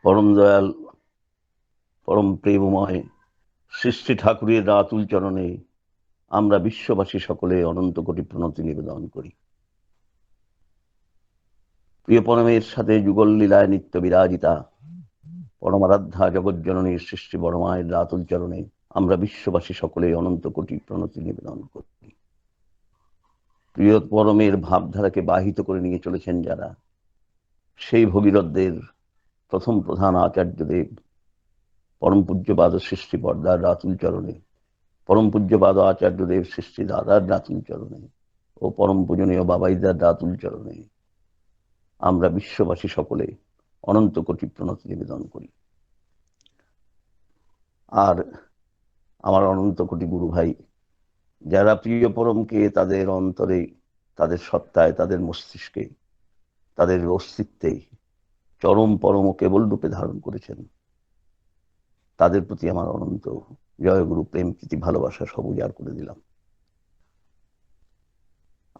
পরম দয়াল, পরম প্রেমময় শ্রী শ্রী ঠাকুরের রাতুল চরণে আমরা বিশ্ববাসী সকলে অনন্ত কোটি প্রণতি নিবেদন করি। প্রিয় পরমের সাথে যুগল লীলায় নিত্য বিরাজিতা পরমারাধ্যা জগজ্জননী শ্রী শ্রী বড়মায়ের রাতুল চরণে আমরা বিশ্ববাসী সকলে অনন্ত কোটি প্রণতি নিবেদন করি। প্রিয় পরমের ভাবধারাকে বাহিত করে নিয়ে চলেছেন যারা, সেই ভগীরথদের প্রথম প্রধান আচার্যদেব পরম পূজ্যপাদ সৃষ্টি পর্দার রাতুল চরণে, পরম পূজ্যপাদ আচার্যদেব সৃষ্টি দাদার রাতুল চরণে ও পরম পূজনীয় বাবাইদার রাতুল চরণে আমরা বিশ্ববাসী সকলে অনন্ত কোটি প্রণতি নিবেদন করি। আর আমার অনন্ত কোটি গুরু ভাই যারা প্রিয় পরমকে তাদের অন্তরে, তাদের সত্তায়, তাদের মস্তিষ্কে, তাদের অস্তিত্বে চরম পরম ও কেবল রূপে ধারণ করেছেন, তাদের প্রতি আমার অনন্ত জয়গুরু প্রেম প্রীতি ভালোবাসা সব উজাড় করে দিলাম।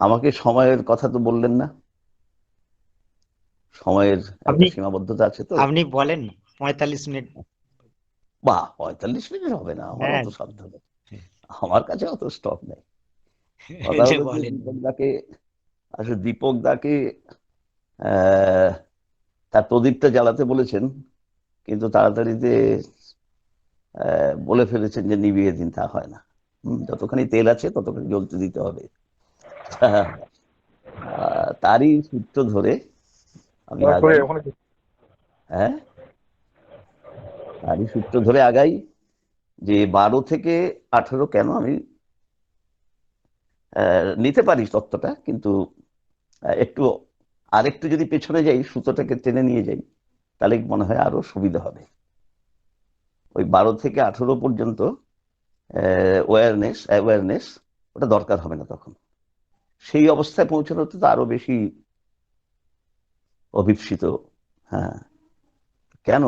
আমাকে সময়ের কথা তো বললেন না, সময়ের একটা আপনি সীমাবদ্ধতা আছে তো। আপনি বলেন 45 মিনিট। বা 45 মিনিট হবে না, আমার হ্যাঁ, অত সাধ্য নেই, আমার কাছে অত স্টক নেই। কথা হলো যে বলেন। দীপক দাকে, আসলে দীপক দাকে আহ তার প্রদীপটা জ্বালাতে বলেছেন, কিন্তু তাড়াতাড়িতে বলে ফেলেছেন যে নিভিয়ে দিন, তা হয় না। যতখানি তেল আছে ততখানি জ্বলতে দিতে হবে। তারই সূত্র ধরে আমি সরি আগাই। ওখানে হ্যাঁ, তারই সূত্র ধরে আগাই যে 12 থেকে 18 কেন আমি নিতে পারি তত্ত্বটা, কিন্তু একটু আরেকটু যদি পেছনে যাই, সুতোটাকে টেনে নিয়ে যাই, তাহলে মনে হয় আরো সুবিধা হবে। ওই 12 থেকে 18 পর্যন্ত অ্যাওয়ারনেস ওটা দরকার হবে না তখন। সেই অবস্থায় পৌঁছানোতে তো আরো বেশি অভিপ্সিত। হ্যাঁ, কেন?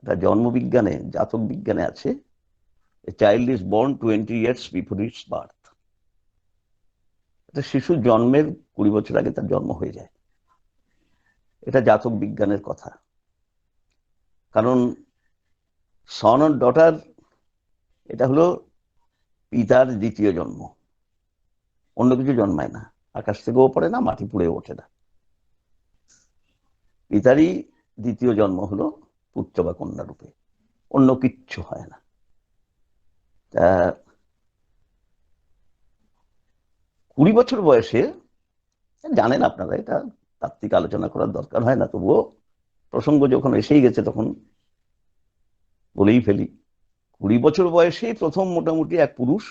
এটা জন্মবিজ্ঞানে, জাতক বিজ্ঞানে আছে, a child is born 20 years before it's birth. এটা শিশু জন্মের 20 বছর আগে তার জন্ম হয়ে যায়। এটা জাতক বিজ্ঞানের কথা। কারণ সন অর ডটার, এটা হলো পিতার দ্বিতীয় জন্ম, অন্য কিছু জন্মায় না, আকাশ থেকেও পড়ে না, মাটি পুড়েও ওঠে না। পিতারই দ্বিতীয় জন্ম হলো পুত্র বা কন্যা রূপে, অন্য কিচ্ছু হয় না। তা 20 বছর বয়সে, জানেন আপনারা, এটা তাত্ত্বিক আলোচনা করার দরকার হয় না, তবুও প্রসঙ্গ যখন এসেই গেছে তখন বলেই ফেলি। 20 বছর বয়সে প্রথম মোটামুটি এক পুরুষ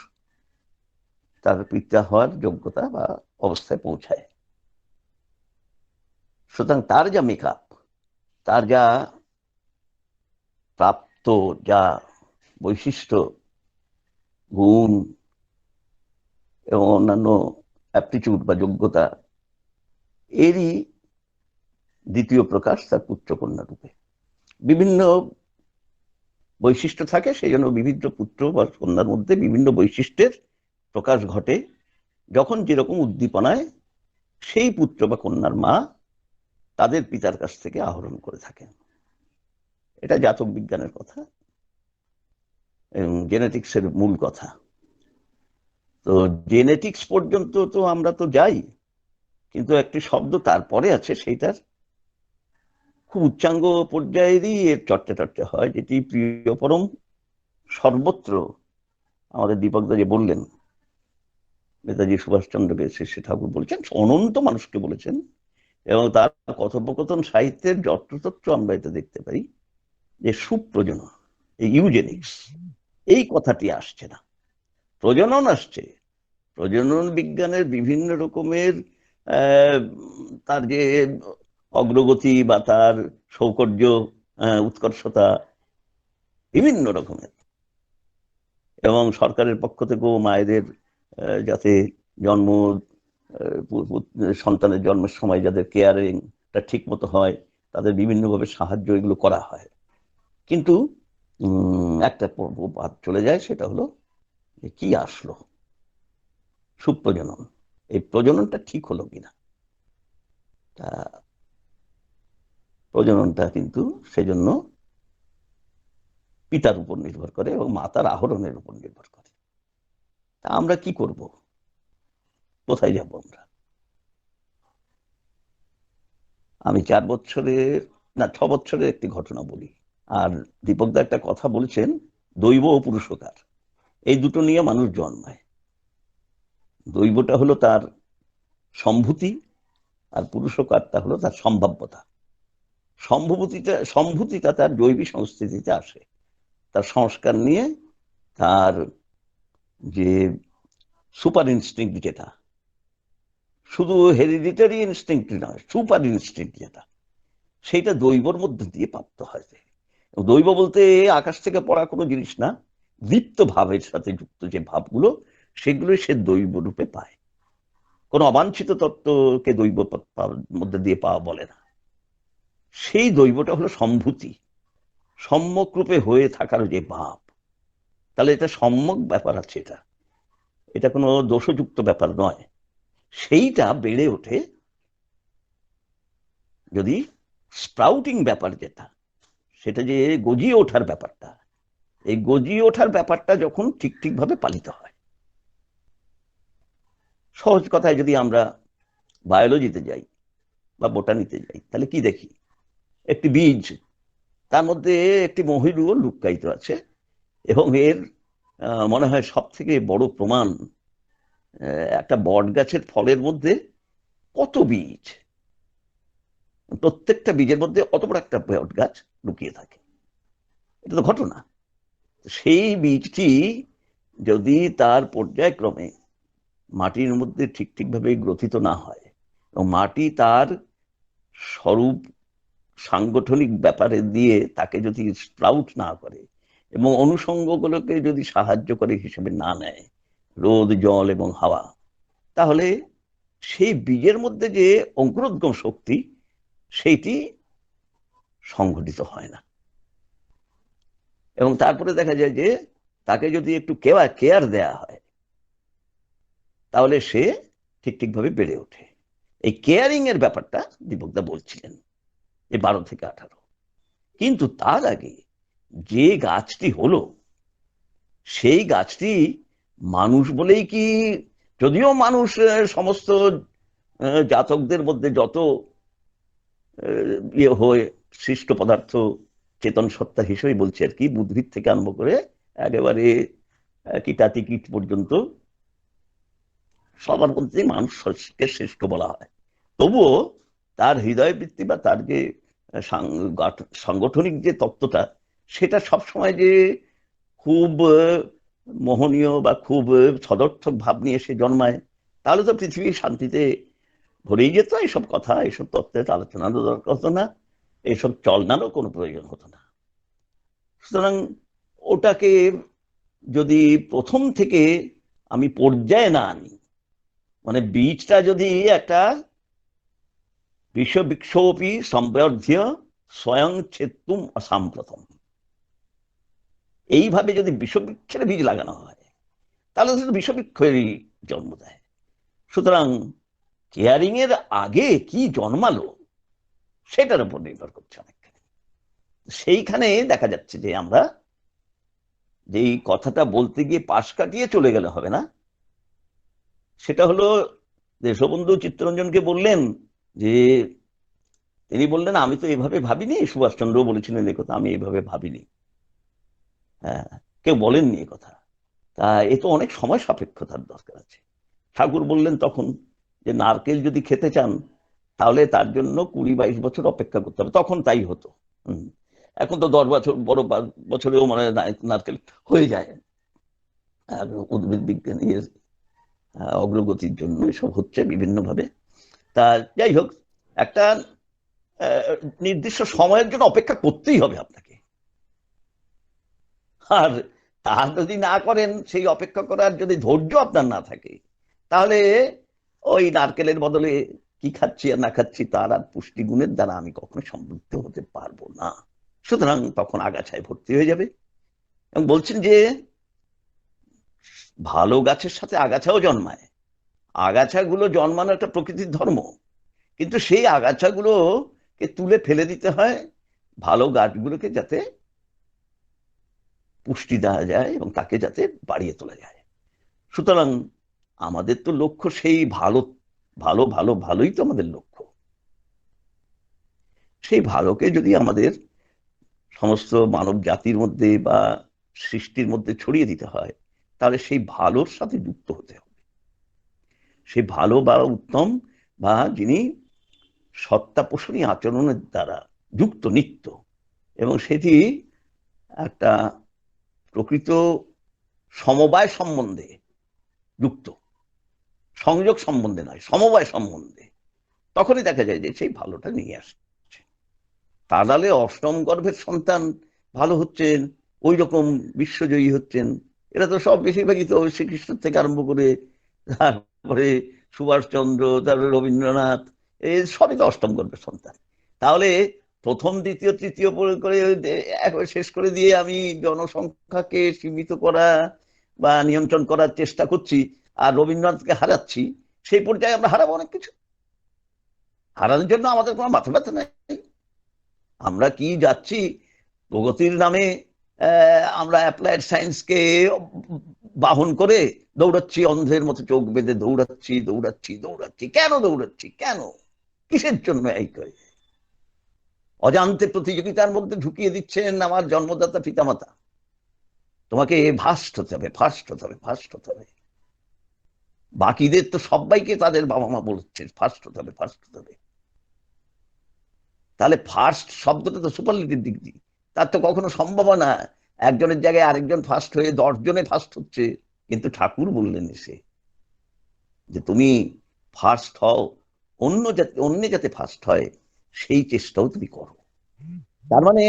তার পিতা হওয়ার যোগ্যতা বা অবস্থায় পৌঁছায়। সুতরাং তার যা মেকআপ, তার যা প্রাপ্ত, যা বৈশিষ্ট্য, গুণ এবং অন্যান্য অ্যাপটিচিউড বা যোগ্যতা, এরই দ্বিতীয় প্রকাশ তার পুত্রকন্যা রূপে। বিভিন্ন বৈশিষ্ট্য থাকে, সেই জন্য বিভিন্ন পুত্র বা কন্যার মধ্যে বিভিন্ন বৈশিষ্ট্যের প্রকাশ ঘটে যখন যেরকম উদ্দীপনায় সেই পুত্র বা কন্যার মা তাদের পিতার কাছ থেকে আহরণ করে থাকেন। এটা জাতক বিজ্ঞানের কথা এবং জেনেটিক্সের মূল কথা। তো জেনেটিক্স পর্যন্ত তো আমরা তো যাই, কিন্তু একটি শব্দ তারপরে আছে, সেইটার খুব উচ্চাঙ্গ পর্যায়েরই এর চর্চা টর্চা হয়, যেটি প্রিয় পরম সর্বত্র আমাদের দীপকদা যে বললেন, নেতাজি সুভাষচন্দ্রকে শ্রী ঠাকুর বলেছেন, অনন্ত মানুষকে বলেছেন, এবং তার কথোপকথন সাহিত্যের যত্রতত্র আমরা এটা দেখতে পাই যে সুপ্রজনন, ইউজেনিক্স, এই কথাটি আসছে না। প্রজনন আসছে, প্রজনন বিজ্ঞানের বিভিন্ন রকমের তার যে অগ্রগতি বা তার সৌকর্য, উৎকর্ষতা বিভিন্ন রকমের, এবং সরকারের পক্ষ থেকেও মায়েদের যাতে জন্ম, সন্তানের জন্মের সময় যাদের কেয়ারিংটা ঠিক মতো হয়, তাদের বিভিন্নভাবে সাহায্য এগুলো করা হয়। কিন্তু একটা বাদ চলে যায়, সেটা হলো কি আসলো, সুপ্রজনন। এই প্রজননটা ঠিক হলো কিনা। তা প্রজননটা কিন্তু সেজন্য পিতার উপর নির্ভর করে এবং মাতার আহরণের উপর নির্ভর করে। তা আমরা কি করব, কোথায় যাব আমরা? আমি 6 বছরের একটি ঘটনা বলি। আর দীপকদা একটা কথা বলেছেন, দৈব ও পুরুষকার, এই দুটো নিয়ে মানুষ জন্মায়। দৈবটা হলো তার সম্ভূতি, আর পুরুষকারটা হলো তার সম্ভাব্যতা। সম্ভূতিটা তার জৈবিক সংস্কৃতিতে আসে, তার সংস্কার নিয়ে, তার যে সুপার ইনস্টিংক্ট, যেটা শুধু হেরিডিটারি ইনস্টিংক্ট নয়, সুপার ইনস্টিংক্ট যেটা, সেইটা দৈবর মধ্যে দিয়ে প্রাপ্ত হয়। দৈব বলতে আকাশ থেকে পড়া কোনো জিনিস না, দীপ্ত ভাবের সাথে যুক্ত যে ভাবগুলো, সেগুলো সে দৈব রূপে পায়। কোনো অবাঞ্ছিত তত্ত্বকে দৈব মধ্যে দিয়ে পাওয়া বলে না। সেই দৈবটা হলো সম্ভূতি, সম্যক রূপে হয়ে থাকার যে ভাব। তাহলে এটা সম্যক ব্যাপার আছে, এটা কোনো দোষযুক্ত ব্যাপার নয়। সেইটা বেড়ে ওঠে যদি স্প্রাউটিং ব্যাপার যেটা, সেটা যে গজিয়ে ওঠার ব্যাপারটা, এই গজিয়ে ওঠার ব্যাপারটা যখন ঠিক ঠিকভাবে পালিত হয়। সহজ কথায় যদি আমরা বায়োলজিতে যাই বা বোটানিতে যাই, তাহলে কি দেখি? একটি বীজ, তার মধ্যে একটি মহিরুও লুক্কায়িত আছে। এবং এর মনে হয় সব থেকে বড় প্রমাণ, একটা বট গাছের ফলের মধ্যে কত বীজ, প্রত্যেকটা বীজের মধ্যে অত বড় একটা বট গাছ লুকিয়ে থাকে। এটা তো ঘটনা। সেই বীজটি যদি তার পর্যায়ক্রমে মাটির মধ্যে ঠিক ঠিকভাবে গ্রথিত না হয়, এবং মাটি তার স্বরূপ সাংগঠনিক ব্যাপারে দিয়ে তাকে যদি স্প্রাউট না করে, এবং অনুষঙ্গগুলোকে যদি সাহায্য করে হিসেবে না নেয়, রোদ, জল এবং হাওয়া, তাহলে সেই বীজের মধ্যে যে অঙ্কুরোদ্গম শক্তি, সেইটি সংঘটিত হয় না। এবং তারপরে দেখা যায় যে তাকে যদি একটু কেয়ার দেয়া হয়, তাহলে সে ঠিক ঠিকভাবে বেড়ে ওঠে। এই কেয়ারিং এর ব্যাপারটা দীপকদা বলছিলেন, এই 12 থেকে 18। কিন্তু তার আগে যে গাছটি হলো, সেই গাছটি মানুষ বলেই কি, যদিও মানুষ সমস্ত জাতকদের মধ্যে যত ইয়ে হয়ে সৃষ্ট পদার্থ, চেতন সত্তা হিসেবে বলছে আর কি, উদ্ভিদ থেকে আরম্ভ করে একেবারে কীটাতি কীট পর্যন্ত সবার মধ্যে মানুষকে শ্রেষ্ঠ বলা হয়। তবুও তার হৃদয় বৃত্তি বা তার যে সাংগঠনিক যে তত্ত্বটা, সেটা সবসময় যে খুব মোহনীয় বা খুব সদর্থক ভাব নিয়ে সে জন্মায়, তাহলে তো পৃথিবী শান্তিতে ভরেই যেত। এইসব কথা, এইসব তত্ত্বের আলোচনারও দরকার হতো না, এইসব চলনারও কোনো প্রয়োজন হতো না। সুতরাং ওটাকে যদি প্রথম থেকে আমি পর্যায়ে না আনি, মানে বীজটা যদি একটা বিশ্ববিক্ষোপী সম্বর্ধ্য স্বয়ং ছেত্তুম অসাম্প্রতম, এইভাবে যদি বিষবৃক্ষের বীজ লাগানো হয়, তাহলে সেটা বিষবৃক্ষেরই জন্ম দেয়। সুতরাং কেয়ারিং এর আগে কি জন্মালো, সেটার উপর নির্ভর করছে অনেকখানি। সেইখানে দেখা যাচ্ছে যে আমরা যেই কথাটা বলতে গিয়ে পাশ কাটিয়ে চলে গেলে হবে না। সেটা হলো, দেশবন্ধু চিত্তরঞ্জনকে বললেন যে, তিনি বললেন আমি তো এভাবে ভাবিনি, সুভাষচন্দ্র বলেছিলেন এ কথা, আমি এভাবে ভাবিনি। হ্যাঁ, কেউ বলেননি এ কথা। তা এ তো অনেক সময় সাপেক্ষতার দরকার আছে। ঠাকুর বললেন তখন যে নারকেল যদি খেতে চান, তাহলে তার জন্য 20-22 বছর অপেক্ষা করতে হবে। তখন তাই হতো। এখন তো 10 বছর, বড় বছরেও মানে নারকেল হয়ে যায়। আর উদ্ভিদ বিজ্ঞানের অগ্রগতির জন্য এসব হচ্ছে বিভিন্ন ভাবে। তা যাই হোক, একটা নির্দিষ্ট সময়ের জন্য অপেক্ষা করতেই হবে আপনাকে। আর তা যদি না করেন, সেই অপেক্ষা করার যদি ধৈর্য আপনার না থাকে, তাহলে ওই নারকেলের বদলে কি খাচ্ছি আর না খাচ্ছি, তার আর পুষ্টিগুণের দ্বারা আমি কখনো সমৃদ্ধ হতে পারবো না। সুতরাং তখন আগাছায় ভর্তি হয়ে যাবে। এবং বলছেন যে ভালো গাছের সাথে আগাছাও জন্মায়। আগাছাগুলো জন্মানো একটা প্রকৃতির ধর্ম, কিন্তু সেই আগাছাগুলো গাছকে তুলে ফেলে দিতে হয় ভালো গাছগুলোকে যাতে পুষ্টি দেওয়া যায় এবং তাকে যাতে বাড়িয়ে তোলা যায়। সুতরাং আমাদের তো লক্ষ্য সেই ভালো ভালো ভালো ভালোই তো আমাদের লক্ষ্য। সেই ভালোকে যদি আমাদের সমস্ত মানব জাতির মধ্যে বা সৃষ্টির মধ্যে ছড়িয়ে দিতে হয়, তাহলে সেই ভালোর সাথে যুক্ত হতে হবে। সেই ভালো বা উত্তম বা যিনি সত্তা পোষণী আচরণের দ্বারা যুক্ত নিত্য, এবং সেটি একটা প্রকৃত সমবায় সম্বন্ধে যুক্ত, সংযোগ সম্বন্ধে নয়, সমবায় সম্বন্ধে, তখনই দেখা যায় যে সেই ভালোটা নিয়ে আসছে। তাহলে অষ্টম গর্ভের সন্তান ভালো হচ্ছেন, ওই রকম বিশ্বজয়ী হচ্ছেন, এরা তো সব বেশিরভাগই তো শ্রীকৃষ্ণ থেকে আরম্ভ করে তারপরে সুভাষচন্দ্র, তারপরে রবীন্দ্রনাথ, এই সবই তো অষ্টম গর্ভের সন্তান। তাহলে প্রথম দ্বিতীয় তৃতীয় করে শেষ করে দিয়ে আমি জনসংখ্যাকে সীমিত করা বা নিয়ন্ত্রণ করার চেষ্টা করছি, আর রবীন্দ্রনাথকে হারাচ্ছি। সেই পর্যায়ে আমরা হারাবো অনেক কিছু। হারানোর জন্য আমাদের কোনো মাথা ব্যথা নেই। আমরা কি যাচ্ছি প্রগতির নামে, আমরা অ্যাপ্লাইড সায়েন্সকে বাহন করে দৌড়াচ্ছি, অন্ধের মতো চোখ বেঁধে দৌড়াচ্ছি দৌড়াচ্ছি দৌড়াচ্ছি। কেন দৌড়াচ্ছি? কেন? কিসের জন্য? এই করে অজান্তে প্রতিযোগিতার মধ্যে ঢুকিয়ে দিচ্ছেন আমার জন্মদাতা পিতামাতা। তোমাকে ফার্স্ট হতে হবে, ফার্স্ট হতে হবে, ফার্স্ট হতে হবে। বাকিদের তো সবাইকে তাদের বাবা মা বলছে ফার্স্ট হতে হবে, ফার্স্ট হতে হবে। তাহলে ফার্স্ট শব্দটা তো সুপারলেটিভ দিক দিয়ে, তার তো কখনো সম্ভব না একজনের জায়গায় আরেকজন ফার্স্ট হয়ে 10 জনে ফার্স্ট হচ্ছে। কিন্তু ঠাকুর বললেন এসে যে তুমি ফার্স্ট হও, অন্য যাতে ফার্স্ট হয় সেই চেষ্টাও তুমি করো। তার মানে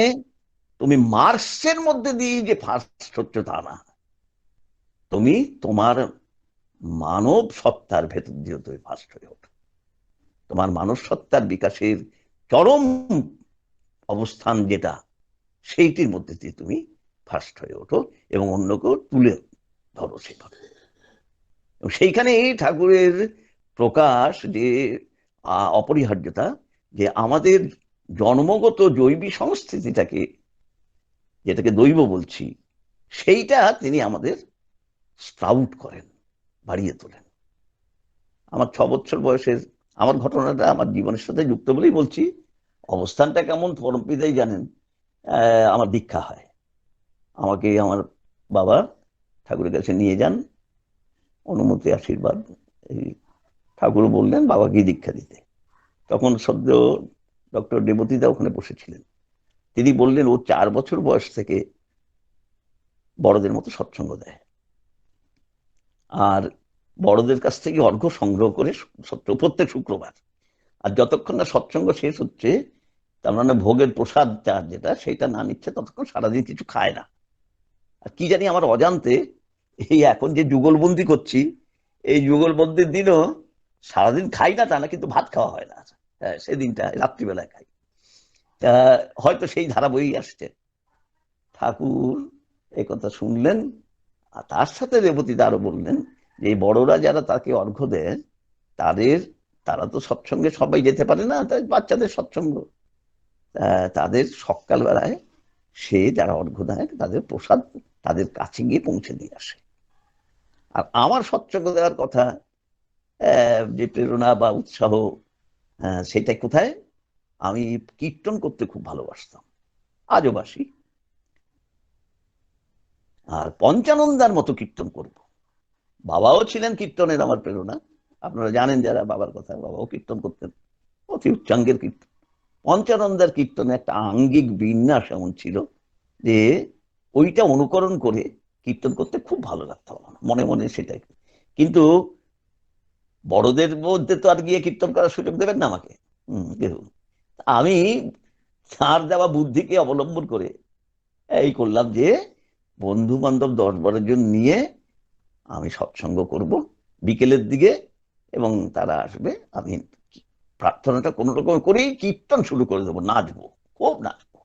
তুমি মার্কসের মধ্যে দিয়ে যে ফার্স্ট হচ্ছে তা না, তুমি তোমার মানব সত্তার ভেতর দিয়ে তুমি ফার্স্ট হয়ে ওঠো। তোমার মানব সত্তার বিকাশের চরম অবস্থান যেটা, সেইটির মধ্যে দিয়ে তুমি ফার্স্ট হয়ে ওঠো এবং অন্যকেও তুলে ধরো সেভাবে। সেইখানে ঠাকুরের প্রকাশ যে অপরিহার্যতা, যে আমাদের জন্মগত জৈবী সংস্কৃতিটাকে, যেটাকে দৈব বলছি, সেইটা তিনি আমাদের স্প্রাউট করেন, বাড়িয়ে তোলেন। আমার 6 বছর বয়সের আমার ঘটনাটা আমার জীবনের সাথে যুক্ত বলেই বলছি। অবস্থানটা কেমন পরমপিতাই জানেন। আমার দীক্ষা হয়, আমাকে আমার বাবা ঠাকুরের কাছে নিয়ে যান, অনুমতি আশীর্বাদ, এই ঠাকুর বললেন বাবাকে দীক্ষা দিতে। তখন সদ্য ডক্টর দেবতীদা ওখানে বসেছিলেন। তিনি বললেন ও 4 বছর বয়স থেকে বড়দের মতো সৎসঙ্গ দেয়, আর বড়দের কাছ থেকে অর্ঘ্য সংগ্রহ করে প্রত্যেক শুক্রবার, আর যতক্ষণ না সৎসঙ্গ শেষ হচ্ছে, তার মানে ভোগের প্রসাদ যেটা সেটা না নিচ্ছে ততক্ষণ সারাদিন কিছু খায় না। আর কি জানি আমার অজান্তে এই এখন যে যুগলবন্দি করছি, এই যুগলবন্দির দিনও সারাদিন খাই না তা না, কিন্তু ভাত খাওয়া হয় না। হ্যাঁ, সেদিনটা রাত্রিবেলায় খাই। হয়তো সেই ধারা বই আসছে। ঠাকুর এই কথা শুনলেন, আর তার সাথে রেবতীদা আরো বললেন যে বড়রা যারা তাকে অর্ঘ্য দেন, তারা তো সৎসঙ্গে সবাই যেতে পারে না, তাই বাচ্চাদের সৎসঙ্গ, তাদের সকালবেলায় সে যারা অর্ঘ্য দেয় তাদের প্রসাদ তাদের কাছে গিয়ে পৌঁছে দিয়ে আসে। আর আমার সৎসঙ্গ দেওয়ার কথা, যে প্রেরণা বা উৎসাহ, সেটা কোথায়? আমি কীর্তন করতে খুব ভালোবাসতাম, আজও বাসি। আর পঞ্চানন্দার মতো কীর্তন করব। বাবাও ছিলেন কীর্তনের আমার প্রেরণা, আপনারা জানেন যারা বাবার কথা, বাবাও কীর্তন করতেন, অতি উচ্চাঙ্গের কীর্তন। পঞ্চানন্দার কীর্তনে একটা আঙ্গিক বিন্যাস এমন ছিল যে ওইটা অনুকরণ করে কীর্তন করতে খুব ভালো লাগতো আমার, মনে মনে সেটাই। কিন্তু বড়দের মধ্যে তো আর গিয়ে কীর্তন করার সুযোগ দেবেন না আমাকে। আমি তার দেওয়া বুদ্ধিকে অবলম্বন করে এই করলাম যে বন্ধু বান্ধব 10-12 জন নিয়ে আমি সৎসঙ্গ করব বিকেলের দিকে, এবং তারা আসবে, আমি প্রার্থনাটা কোনো রকম করেই কীর্তন শুরু করে দেবো, নাচবো, খুব নাচবো।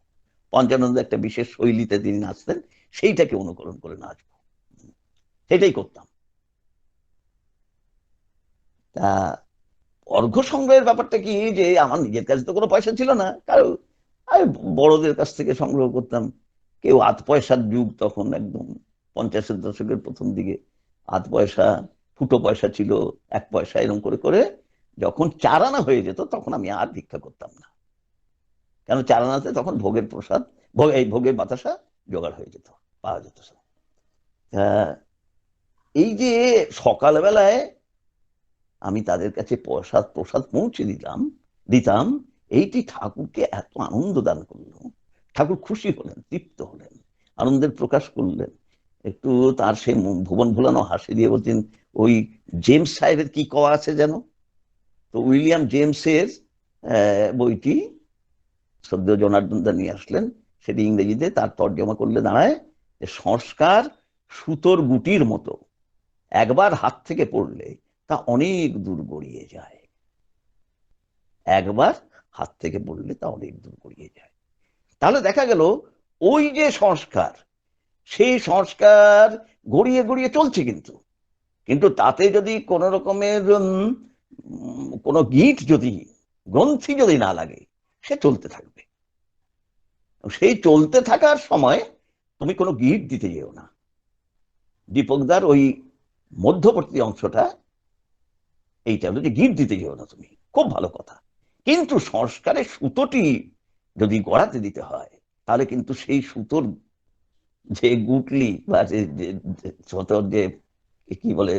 পঞ্চানন্দ একটা বিশেষ শৈলীতে তিনি নাচতেন, সেইটাকে অনুকরণ করে নাচবো, সেটাই করতাম। তা অর্ঘ্য সংগ্রহের ব্যাপারটা কি, যে আমার নিজের কাছে তো কোনো পয়সা ছিল না, কারণ আমি বড়দের কাছ থেকে সংগ্রহ করতাম। কেউ আধ পয়সার যুগ তখন, একদম 50-এর দশকের প্রথম দিকে আধ পয়সা, ফুটো পয়সা ছিল, 1 পয়সা, এরকম করে করে যখন 4 আনা হয়ে যেত তখন আমি আর ভিক্ষা করতাম না, কেন 4 আনাতে তখন ভোগের প্রসাদ, এই ভোগের বাতাসা জোগাড় হয়ে যেত, পাওয়া যেত। এই যে সকালবেলায় আমি তাদের কাছে প্রসাদ প্রসাদ পৌঁছে দিতাম দিতাম, এইটি ঠাকুরকে এত আনন্দ দান করলো। ঠাকুর খুশি হলেন, তৃপ্ত হলেন, আনন্দের প্রকাশ করলেন। একটু তার সেই ভুবন ভুলানো হাসি দিয়ে বলছেন, ওই জেমস সাহেবের কি কওয়া আছে যেন, তো উইলিয়াম জেমসের বইটি শ্রদ্ধেয় জনার্দন দা নিয়ে আসলেন, সেটি ইংরেজিতে, তার তর্জমা করলে দাঁড়ায় যে সংস্কার সুতোর গুটির মতো, একবার হাত থেকে পড়লে তা অনেক দূর গড়িয়ে যায়। একবার হাত থেকে পড়লে তা অনেক দূর গড়িয়ে যায়। তাহলে দেখা গেল ওই যে সংস্কার, সেই সংস্কার গড়িয়ে গড়িয়ে চলছে, কিন্তু কিন্তু তাতে যদি কোন রকমের কোনো গিট, যদি গ্রন্থি যদি না লাগে, সে চলতে থাকবে। সেই চলতে থাকার সময় তুমি কোনো গিট দিতে যেও না। দীপকদার ওই মধ্যবর্তী অংশটা এইটা হলো যে গিট দিতে যেও না তুমি, খুব ভালো কথা। কিন্তু সংস্কারের সুতোটি যদি গড়াতে দিতে হয়, তাহলে কিন্তু সেই সুতোর যে গুটলি বা সুতোর যে কি বলে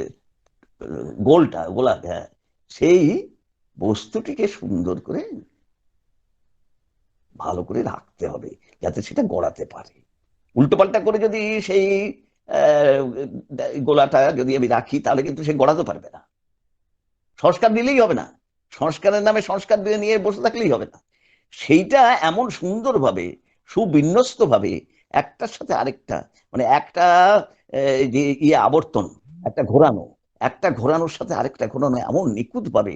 গোলা, হ্যাঁ, সেই বস্তুটিকে সুন্দর করে ভালো করে রাখতে হবে, যাতে সেটা গড়াতে পারে। উল্টো পাল্টা করে যদি সেই গোলাটা যদি আমি রাখি, তাহলে কিন্তু সে গড়াতে পারবে না। সংস্কার দিলেই হবে না, সংস্কারের নামে সংস্কার দিয়ে নিয়ে বসে থাকলেই হবে না। সেইটা এমন সুন্দরভাবে, সুবিন্যস্ত ভাবে, একটার সাথে আরেকটা, মানে একটা যে আবর্তন, একটা ঘোরানো, একটা ঘোরানোর সাথে আরেকটা ঘোরানো, এমন নিখুঁত ভাবে,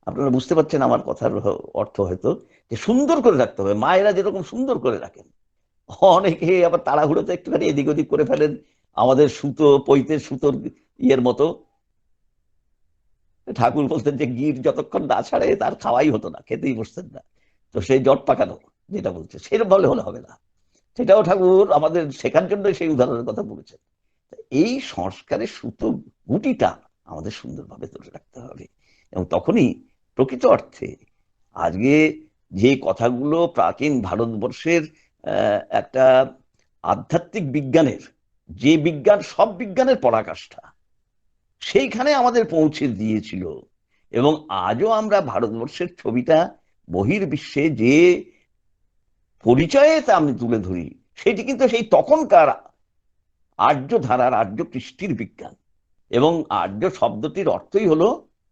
আপনারা বুঝতে পারছেন আমার কথার অর্থ হয়তো, যে সুন্দর করে রাখতে হবে। মায়েরা যেরকম সুন্দর করে রাখেন, অনেকে আবার তাড়াহুড়োতে একটুখানি এদিক ওদিক করে ফেলেন, আমাদের সুতো পৈতের সুতোর ইয়ের মতো। ঠাকুর বলতেন যে গির যতক্ষণ না ছাড়ে তার খাওয়াই হতো না, খেতেই বসতেন না। তো সেই জট পাকানো যেটা বলছে, সেরকম ভাবে হলে হবে না। সেটাও ঠাকুর আমাদের শেখার জন্য সেই উদাহরণের কথা বলেছেন। এই সংস্কারের সুতো গুটিটা আমাদের সুন্দরভাবে ধরে রাখতে হবে, এবং তখনই প্রকৃত অর্থে আজকে যে কথাগুলো প্রাচীন ভারতবর্ষের একটা আধ্যাত্মিক বিজ্ঞানের, যে বিজ্ঞান সব বিজ্ঞানের পরাকাষ্ঠা, সেইখানে আমাদের পৌঁছে দিয়েছিল। এবং আজও আমরা ভারতবর্ষের ছবিটা বহির্বিশ্বে যে পরিচয়ে তা আমি তুলে ধরি, সেটি কিন্তু সেই তখনকার আর্য ধারার, আর্য কৃষ্টির বিজ্ঞান। এবং আর্য শব্দটির অর্থই হলো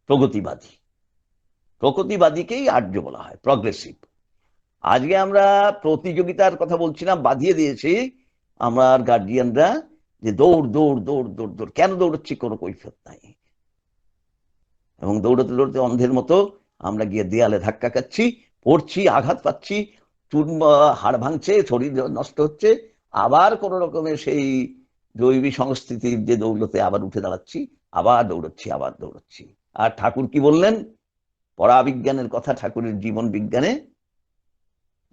প্রগতিবাদী। প্রগতিবাদীকেই আর্য বলা হয়, প্রগ্রেসিভ। আজকে আমরা প্রতিযোগিতার কথা বলছিলাম, বাঁধিয়ে দিয়েছি আমার গার্জিয়ানরা, যে দৌড় দৌড় দৌড় দৌড় দৌড়, কেন দৌড়চ্ছি কোনো কৈফিয়ত নাই। এবং দৌড়তে দৌড়তে অন্ধের মতো আমরা গিয়ে দেয়ালে ধাক্কা খাচ্ছি, পড়ছি, আঘাত পাচ্ছি, চূর্ণ হাড় ভাঙছে, শরীর নষ্ট হচ্ছে, আবার কোন রকমের সেই জৈবিক সংস্কৃতির যে দৌলতে আবার উঠে দাঁড়াচ্ছি, আবার দৌড়চ্ছি, আবার দৌড়চ্ছি। আর ঠাকুর কি বললেন পরাবিজ্ঞানের কথা, ঠাকুরের জীবন বিজ্ঞানে,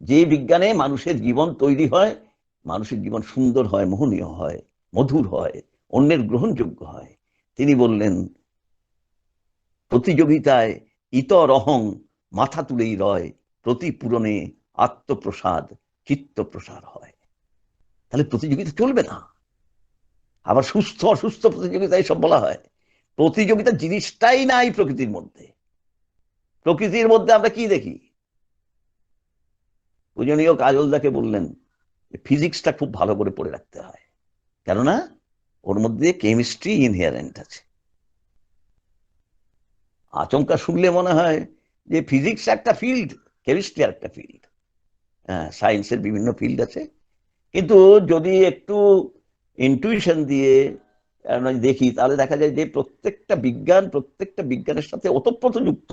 যে বিজ্ঞানে মানুষের জীবন তৈরি হয়, মানুষের জীবন সুন্দর হয়, মোহনীয় হয়, মধুর হয়, অন্যের গ্রহণযোগ্য হয়, তিনি বললেন প্রতিযোগিতায় ইতর অহং মাথা তুলেই রয়, প্রতি পূরণে আত্মপ্রসাদ চিত্ত প্রসার হয়। তাহলে প্রতিযোগিতা চলবে না। আবার সুস্থ অসুস্থ প্রতিযোগিতা এসব বলা হয়। প্রতিযোগিতা জিনিসটাই নাই প্রকৃতির মধ্যে। প্রকৃতির মধ্যে আমরা কি দেখি? পূজনীয় কাজলদাকে বললেন ফিজিক্সটা খুব ভালো করে পড়ে রাখতে হয়, কেননা ওর মধ্যে কেমিস্ট্রি ইনহেরেন্ট আছে। আচমকা শুনলে মনে হয় যে ফিজিক্স একটা ফিল্ড, কেমিস্ট্রি একটা ফিল্ড। হ্যাঁ, সায়েন্সের বিভিন্ন ফিল্ড আছে, কিন্তু যদি একটু ইনটুইশন দিয়ে দেখি, তাহলে দেখা যায় যে প্রত্যেকটা বিজ্ঞানের সাথে ওতপ্রোত যুক্ত।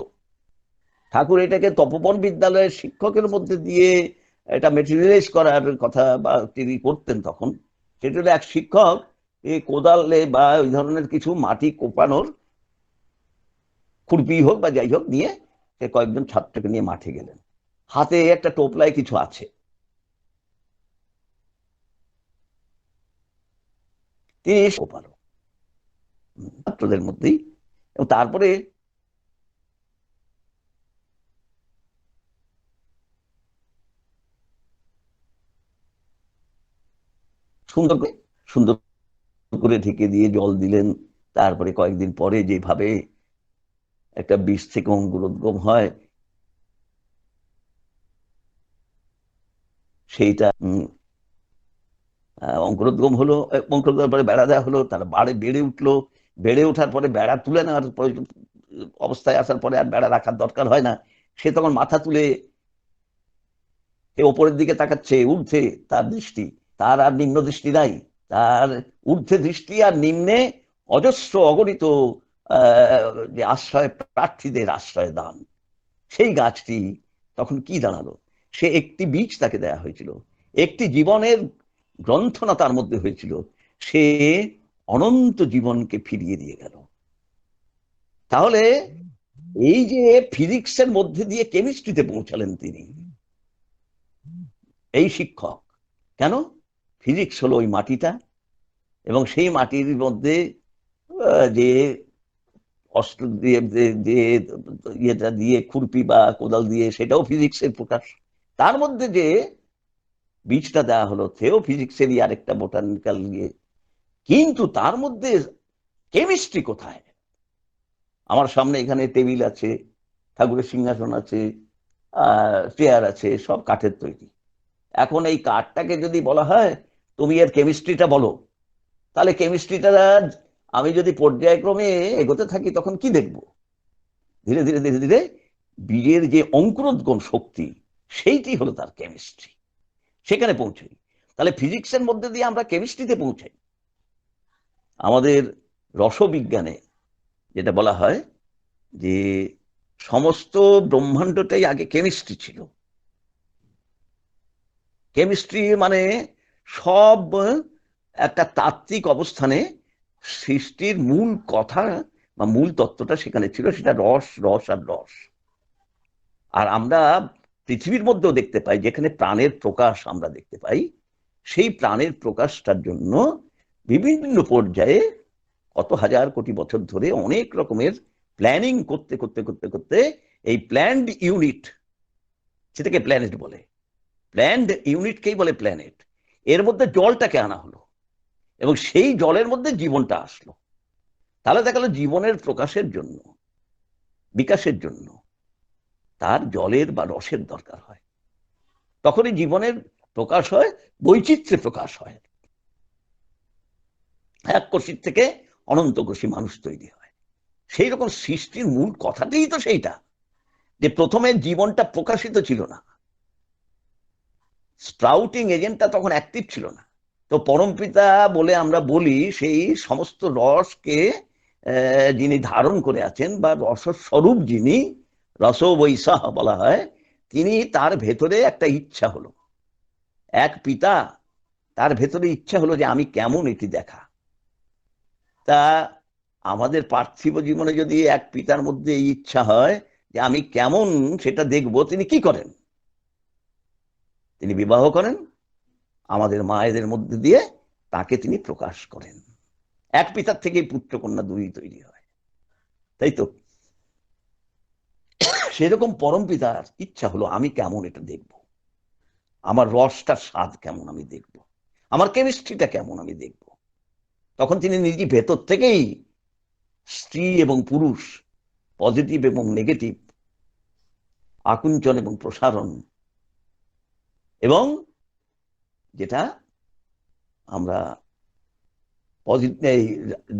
ঠাকুর এটাকে তপোবন বিদ্যালয়ের শিক্ষকের মধ্যে দিয়ে এটা মেটেরিয়ালাইজ করার কথা বা তিনি করতেন তখন। সেটা হলো এক শিক্ষক এই কোদালে বা ওই ধরনের কিছু মাটি কোপানোর খুরপি হোক বা যাই হোক নিয়ে সে কয়েকজন ছাত্রকে নিয়ে মাঠে গেলেন, হাতে একটা টোপলায় কিছু আছে, তিনি পারো ছাত্রদের মধ্যেই। এবং তারপরে সুন্দর করে সুন্দর করে ঢেকে দিয়ে জল দিলেন। তারপরে কয়েকদিন পরে যেভাবে একটা বীজ থেকে অঙ্কুরোদ্গম হয় সেইটা অঙ্কুরোদ্গম হলো, অঙ্কুরোদ্গম পরে বেড়া দেওয়া হলো, তারা বেড়ে উঠলো, বেড়ে ওঠার পরে বেড়া তুলে নেওয়ার অবস্থায় আসার পরে আর বেড়া রাখার দরকার হয় না, সে তখন মাথা তুলে ওপরের দিকে তাকাচ্ছে, ঊর্ধ্বে তার দৃষ্টি, তার আর নিম্ন দৃষ্টি নাই, তার ঊর্ধ্বে দৃষ্টি আর নিম্নে অজস্র অগণিত যে আশ্রয় প্রার্থীদের আশ্রয় দান। সেই গাছটি তখন কি দাঁড়ালো, সে একটি বীজ তাকে দেয়া হয়েছিল, একটি জীবনের গ্রন্থনা তার মধ্যে হয়েছিল, সে অনন্ত জীবনকে ফিরিয়ে দিয়ে গেল। তাহলে এই যে ফিজিক্সের মধ্যে দিয়ে কেমিস্ট্রিতে পৌঁছালেন তিনি, এই শিক্ষক, কেন? ফিজিক্স হলো ওই মাটিটা, এবং সেই মাটির মধ্যে যে অস্ত্র দিয়ে যে ইয়েটা দিয়ে খুরপি বা কোদাল দিয়ে, সেটাও ফিজিক্সের প্রকাশ। তার মধ্যে যে বীজটা দেওয়া হলো সেও ফিজিক্সেরই আরেকটা বোটানিক্যাল ইয়ে, কিন্তু তার মধ্যে কেমিস্ট্রি কোথায়? আমার সামনে এখানে টেবিল আছে, ঠাকুরের সিংহাসন আছে, চেয়ার আছে, সব কাঠের তৈরি। এখন এই কাঠটাকে যদি বলা হয় তুমি এর কেমিস্ট্রিটা বলো, তাহলে কেমিস্ট্রিটা আমি যদি পর্যায়ক্রমে এগোতে থাকি তখন কি দেখব? ধীরে ধীরে ধীরে ধীরে বীজের যে অঙ্কুরোদ্গম শক্তি, সেইটি হলো তার কেমিস্ট্রি, সেখানে পৌঁছাই। তাহলে ফিজিক্সের মধ্যে দিয়ে আমরা কেমিস্ট্রিতে পৌঁছাই। আমাদের রসবিজ্ঞানে যেটা বলা হয় যে সমস্ত ব্রহ্মাণ্ডটাই আগে কেমিস্ট্রি ছিল। কেমিস্ট্রি মানে সব একটা তাত্ত্বিক অবস্থানে সৃষ্টির মূল কথা বা মূল তত্ত্বটা সেখানে ছিল, সেটা রস রস আর রস। আর আমরা পৃথিবীর মধ্যেও দেখতে পাই, যেখানে প্রাণের প্রকাশ আমরা দেখতে পাই, সেই প্রাণের প্রকাশটার জন্য বিভিন্ন পর্যায়ে কত হাজার কোটি বছর ধরে অনেক রকমের প্ল্যানিং করতে করতে করতে করতে এই প্ল্যান্ড ইউনিট, সেটাকে প্ল্যানেট বলে, প্ল্যান্ড ইউনিটকেই বলে প্ল্যানেট, এর মধ্যে জলটাকে আনা হলো এবং সেই জলের মধ্যে জীবনটা আসলো। তাহলে দেখা গেল জীবনের প্রকাশের জন্য, বিকাশের জন্য তার জলের বা রসের দরকার হয়, তখনই জীবনের প্রকাশ হয়, বৈচিত্র্যে প্রকাশ হয়। এক কোষীর থেকে অনন্ত কোষী মানুষ তৈরি হয়। সেই রকম সৃষ্টির মূল কথাটাই তো সেইটা, যে প্রথমে জীবনটা প্রকাশিত ছিল না, স্প্রাউটিং এজেন্টটা তখন অ্যাক্টিভ ছিল না। তো পরমপিতা বলে আমরা বলি সেই সমস্ত রসকে যিনি ধারণ করে আছেন, বা রসস্বরূপ যিনি, রস বৈশাহ বলা হয়, তিনি, তার ভেতরে একটা ইচ্ছা হলো, এক পিতা, তার ভেতরে ইচ্ছা হলো যে আমি কেমন এটি দেখা। তা আমাদের পার্থিব জীবনে যদি এক পিতার মধ্যে এই ইচ্ছা হয় যে আমি কেমন সেটা দেখব, তিনি কি করেন? তিনি বিবাহ করেন, আমাদের মায়েদের মধ্যে দিয়ে তাকে তিনি প্রকাশ করেন। এক পিতার থেকেই পুত্র কন্যা দুই তৈরি হয়, তাই তো? সেরকম পরম পিতার ইচ্ছা হলো আমি কেমন এটা দেখব, আমার রসটার স্বাদ কেমন আমি দেখব, আমার কেমিস্ট্রিটা কেমন আমি দেখব। তখন তিনি নিজে ভেতর থেকেই স্ত্রী এবং পুরুষ, পজিটিভ এবং নেগেটিভ, আকুঞ্চন এবং প্রসারণ, এবং যেটা আমরা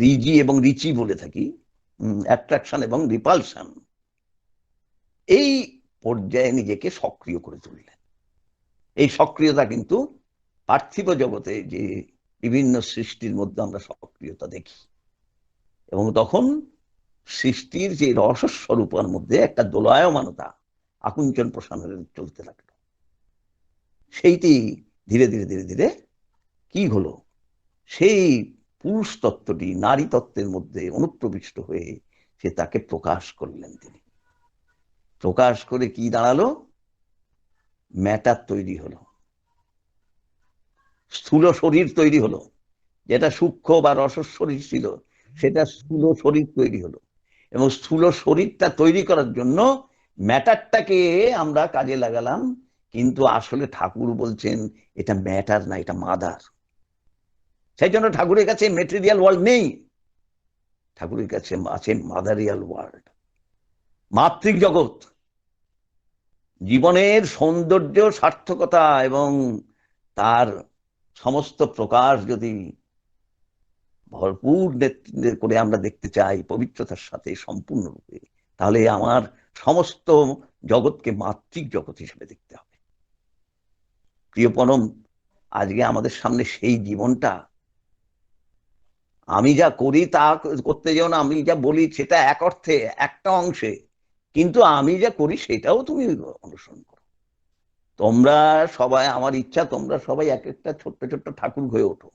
রিজি এবং রিচি বলে থাকি, অ্যাট্রাকশন এবং রিপালশন, এই পর্যায়ে নিজেকে সক্রিয় করে তুললেন। এই সক্রিয়তা কিন্তু পার্থিব জগতে যে বিভিন্ন সৃষ্টির মধ্যে আমরা সক্রিয়তা দেখি, এবং তখন সৃষ্টির যে রসস্বরূপের মধ্যে একটা দোলায়মানতা, আকুঞ্চন প্রসারণের চলতে লাগলো। সেইটি ধীরে ধীরে ধীরে ধীরে কি হলো, সেই পুরুষ তত্ত্বটি নারী তত্ত্বের মধ্যে অনুপ্রবিষ্ট হয়ে সে তাকে প্রকাশ করলেন। তিনি প্রকাশ করে কি দাঁড়ালো? ম্যাটার তৈরি হলো, স্থূল শরীর তৈরি হলো। যেটা সূক্ষ্ম বা রসস শরীর ছিল সেটা স্থূল শরীর তৈরি হলো, এবং স্থূল শরীরটা তৈরি করার জন্য ম্যাটারটাকে আমরা কাজে লাগালাম। কিন্তু আসলে ঠাকুর বলছেন এটা ম্যাটার না, এটা মাদার। সেই জন্য ঠাকুরের কাছে মেটেরিয়াল ওয়ার্ল্ড নেই, ঠাকুরের কাছে আছে মাদারিয়াল ওয়ার্ল্ড, মাতৃক জগৎ। জীবনের সৌন্দর্য, সার্থকতা এবং তার সমস্ত প্রকাশ যদি ভরপুর করে আমরা দেখতে চাই পবিত্রতার সাথে সম্পূর্ণরূপে, তাহলে আমার সমস্ত জগৎকে মাতৃক জগৎ হিসেবে দেখতে হবে। প্রিয় পরম, আজকে আমাদের সামনে সেই জীবনটা। আমি যা করি তা করতে যাও না, আমি যা বলি সেটা এক অর্থে একটা অংশে, কিন্তু আমি যা করি সেটাও তুমি অনুসরণ করো। তোমরা সবাই, আমার ইচ্ছা তোমরা সবাই এক একটা ছোট্ট ছোট্ট ঠাকুর হয়ে ওঠো।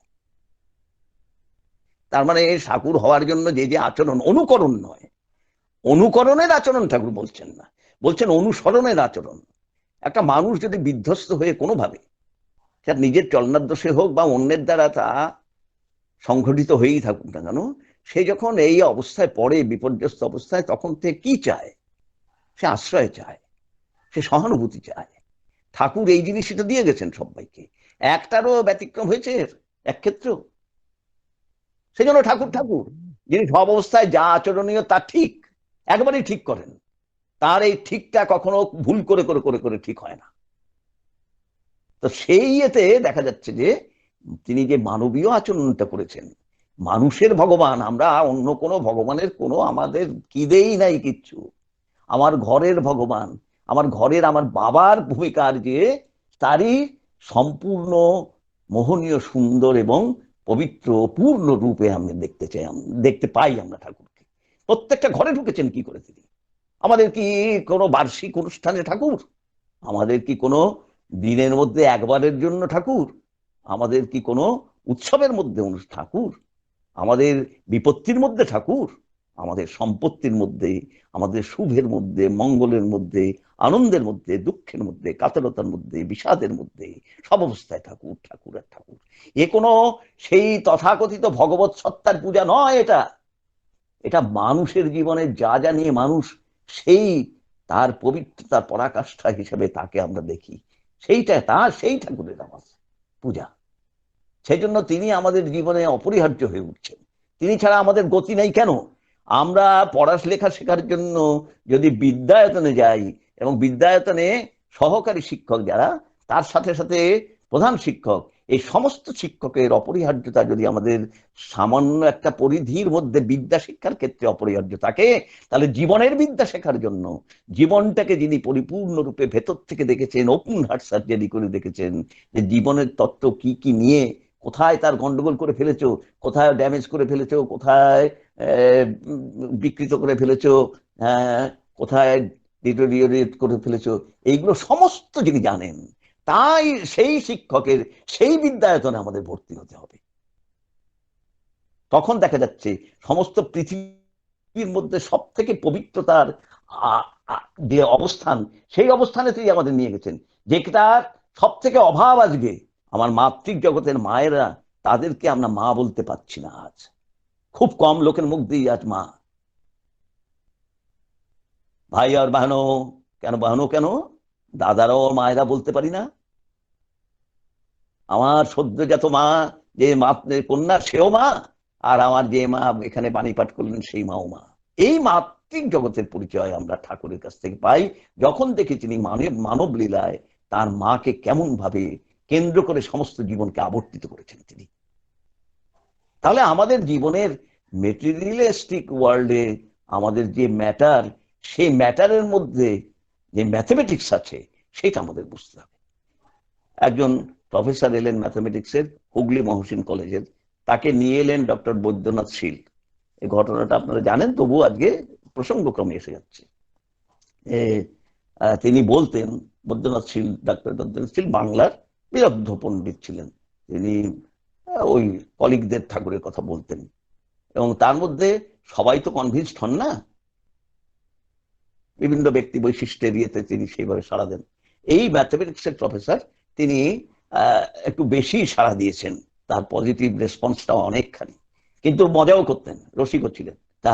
তার মানে ঠাকুর হওয়ার জন্য যে যে আচরণ, অনুকরণ নয়, অনুকরণের আচরণ ঠাকুর বলছেন না, বলছেন অনুসরণের আচরণ। একটা মানুষ যদি বিধ্বস্ত হয়ে কোনোভাবে, তার নিজের চলনাদোষে হোক বা অন্যের দ্বারা তা সংঘটিত হয়েই থাকুক না কেন, সে যখন এই অবস্থায় পড়ে, বিপর্যস্ত অবস্থায়, তখন সে কি চায়? সে আশ্রয় চায়, সে সহানুভূতি চায়। ঠাকুর এই জিনিসটা দিয়ে গেছেন সবাইকে, একটারও ব্যতিক্রম হয়েছে এক ক্ষেত্র? সেই জন্য ঠাকুর ঠাকুর, যিনি সব অবস্থায় যা আচরণীয় তা ঠিক, একবারই ঠিক করেন। তার এই ঠিকটা কখনো ভুল করে করে করে করে ঠিক হয় না। তো সেই এতে দেখা যাচ্ছে যে তিনি যে মানবীয় আচরণটা করেছেন, মানুষের ভগবান, আমরা অন্য কোনো ভগবানের কোনো আমাদের কিদেই নাই কিচ্ছু। আমার ঘরের ভগবান, আমার ঘরের আমার বাবার ভূমিকার যে তারই সম্পূর্ণ মোহনীয়, সুন্দর এবং পবিত্র পূর্ণ রূপে আমি দেখতে চাই, দেখতে পাই আমরা ঠাকুরকে। প্রত্যেকটা ঘরে ঢুকেছেন কি করে তিনি? আমাদের কি কোনো বার্ষিক অনুষ্ঠানে ঠাকুর? আমাদের কি কোনো দিনের মধ্যে একবারের জন্য ঠাকুর? আমাদের কি কোনো উৎসবের মধ্যে ঠাকুর? আমাদের বিপত্তির মধ্যে ঠাকুর? আমাদের সম্পত্তির মধ্যে, আমাদের শুভের মধ্যে, মঙ্গলের মধ্যে, আনন্দের মধ্যে, দুঃখের মধ্যে, কাতরতার মধ্যে, বিষাদের মধ্যে, সব অবস্থায় ঠাকুর, ঠাকুর আর ঠাকুর। এ কোনো সেই তথাকথিত ভগবত সত্তার পূজা নয়, এটা এটা মানুষের জীবনে যা যা নিয়ে মানুষ সেই তার পবিত্রতার পরাকাষ্ঠা হিসেবে তাকে আমরা দেখি, সেইটা তার, সেই ঠাকুরের আমার পূজা। সেই জন্য তিনি আমাদের জীবনে অপরিহার্য হয়ে উঠছেন। তিনি ছাড়া আমাদের গতি নেই। কেন? আমরা পড়ালেখা শেখার জন্য যদি বিদ্যায়তনে যাই, এবং বিদ্যায়তনে সহকারী শিক্ষক যারা, তার সাথে সাথে প্রধান শিক্ষক, এই সমস্ত শিক্ষকের অপরিহার্যতা যদি আমাদের সামান্য একটা পরিধির মধ্যে বিদ্যা শিক্ষার ক্ষেত্রে অপরিহার্য থাকে, তাহলে জীবনের বিদ্যা শেখার জন্য, জীবনটাকে যিনি পরিপূর্ণরূপে ভেতর থেকে দেখেছেন, ওপেন হার্ট সার্জারি করে দেখেছেন, যে জীবনের তত্ত্ব কি কি নিয়ে কোথায় তার গন্ডগোল করে ফেলেছো, কোথায় ড্যামেজ করে ফেলেছো, কোথায় বিকৃত করে ফেলেছো, কোথায় ডিটোরিয়েট করে ফেলেছো, এইগুলো সমস্ত যিনি জানেন, তাই সেই শিক্ষকের সেই বিদ্যায়তনে আমাদের ভর্তি হতে হবে। তখন দেখা যাচ্ছে সমস্ত পৃথিবীর মধ্যে সব থেকে পবিত্রতার যে অবস্থান, সেই অবস্থানে তিনি আমাদের নিয়ে গেছেন, যেটার সব থেকে অভাব আজকে আমার মাতৃক জগতের মায়েরা, তাদেরকে আমরা মা বলতে পারছি না আজ। খুব কম লোকের মুখ দিয়ে আজ মা। ভাই আর বাহনো, কেন বাহনো, কেন দাদারাও মায়েরা বলতে পারি না? আমার সদ্যজাত মা, যে মা কন্যা, সেও মা, আর আমার যে মা এখানে বাণী পাঠ করলেন সেই মাও মা। এই মাতৃক জগতের পরিচয় আমরা ঠাকুরের কাছ থেকে পাই, যখন দেখি তিনি মানব লীলায় তার মাকে কেমন ভাবে কেন্দ্র করে সমস্ত জীবনকে আবর্তিত করেছেন তিনি। তাহলে আমাদের জীবনের মেটেরিয়ালিস্টিক ওয়ার্ল্ডে আমাদের যে ম্যাটার, সেই ম্যাটারের মধ্যে যে ম্যাথমেটিক্স আছে, সেটা আমাদের বুঝতে হবে। একজন প্রফেসর এলেন ম্যাথমেটিক্সের, হুগলি মহসিন কলেজের, তাকে নিয়ে এলেন ডক্টর বৈদ্যনাথ শীল। এই ঘটনাটা আপনারা জানেন, তবু আজকে প্রসঙ্গক্রমে এসে যাচ্ছে। তিনি বলতেন, বৈদ্যনাথ শীল, ডাক্তার বৈদ্যনাথ শীল বাংলার বিরদ্ধ পণ্ডিত ছিলেন। তিনি ওই কলিগদের ঠাকুরের কথা বলতেন, এবং তার মধ্যে সবাই তো কনভিন্সড হন না, বিভিন্ন ব্যক্তি বৈশিষ্ট্যের ইয়েতে তিনি সেইভাবে সাড়া দেন। এই ম্যাথমেটিক্সের প্রফেসর তিনি একটু বেশি সাড়া দিয়েছেন, তার পজিটিভ রেসপন্সটা অনেকখানি, কিন্তু মজাও করতেন, রসিকও ছিলেন। তা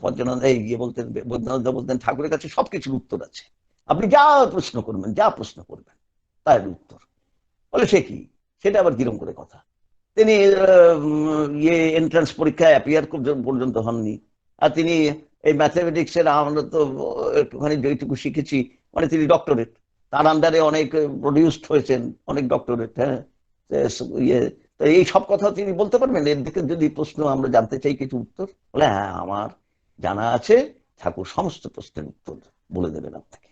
পঞ্চানন্দা গিয়ে বলতেন, বৈদ্যনাথ বলতেন ঠাকুরের কাছে সবকিছুর উত্তর আছে, আপনি যা প্রশ্ন করবেন, যা প্রশ্ন করবেন তার উত্তর। বলে সে কি, সেটা আবার কিরম করে কথা? তিনি এন্ট্রান্স পরীক্ষায় অ্যাপিয়ার পর্যন্ত হননি, আর তিনি এই ম্যাথমেটিক্স এর, আমরা তো একটুখানি যেটুকু শিখেছি, মানে তিনি ডক্টরেট, তার আন্ডারে অনেক প্রডিউসড হয়েছেন অনেক ডক্টরেট। হ্যাঁ, ইয়ে, তো এই সব কথা তিনি বলতে পারবেন? এর দিকে যদি প্রশ্ন আমরা জানতে চাই কিছু উত্তর, বলে হ্যাঁ আমার জানা আছে, ঠাকুর সমস্ত প্রশ্নের উত্তর বলে দেবেন আপনাকে।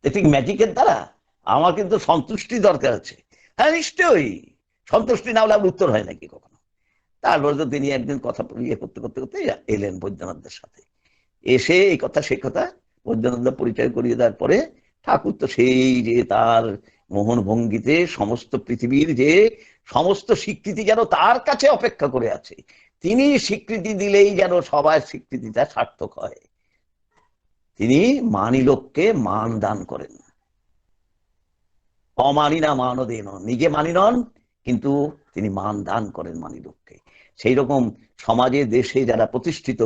ঠিক ম্যাজিকের দ্বারা আমার কিন্তু সন্তুষ্টি দরকার আছে। হ্যাঁ নিশ্চয়ই, সন্তুষ্টি না হলে আমার উত্তর হয় নাকি কখনো? তারপরে তো তিনি একদিন কথা ইয়ে করতে করতে করতে এলেন বৈদ্যনাথদের সাথে, এসে এই কথা সেই কথা বৈদ্যনাথ পরিচয় করিয়ে দেওয়ার পরে ঠাকুর তো সেই যে তার মোহন ভঙ্গিতে সমস্ত পৃথিবীর যে সমস্ত স্বীকৃতি যেন তার কাছে অপেক্ষা করে আছে, তিনি স্বীকৃতি দিলেই যেন সবার স্বীকৃতিটা সার্থক হয়। তিনি মানি লোককে মান দান করেন, অমানি না মানও দেন, নিজে মানি নন কিন্তু তিনি মান দান করেন মানি লোককে। সেই রকম সমাজে দেশে যারা প্রতিষ্ঠিত